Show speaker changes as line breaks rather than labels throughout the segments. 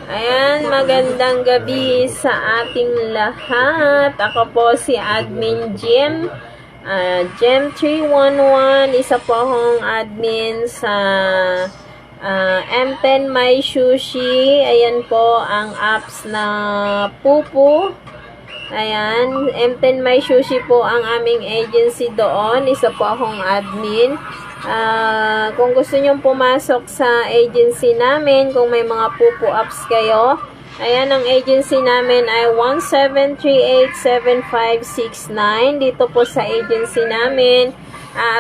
Ayan, magandang gabi sa ating lahat. Ako po si Admin Jem. Jem 311, isa po akong admin sa M10 My Sushi. Ayan po ang apps na Pupu. Ayan, M10 My Sushi po ang aming agency doon. Isa po akong admin. Kung gusto nyong pumasok sa agency namin, kung may mga pupu apps kayo, ayan, ang agency namin ay 17387569. Dito po sa agency namin,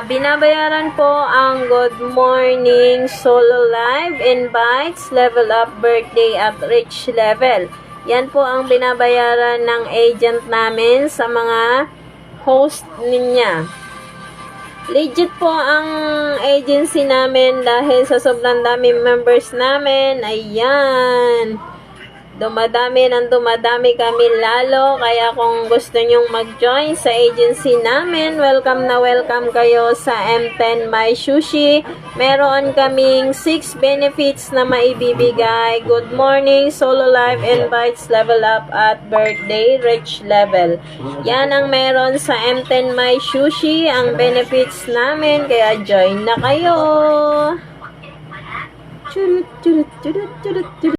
binabayaran po ang Good Morning, Solo Live, Invites, Level Up, Birthday at Rich Level. Yan po ang binabayaran ng agent namin sa mga host niya. Legit po ang agency namin dahil sa sobrang dami members namin. Ayan. Dumadami kami lalo. Kaya kung gusto nyong mag-join sa agency namin, welcome na welcome kayo sa M10 My Sushi. Meron kaming 6 benefits na maibibigay. Good morning, solo live, invites, level up, at birthday, rich level. Yan ang meron sa M10 My Sushi, ang benefits namin. Kaya join na kayo. Churut, churut, churut, churut, churut.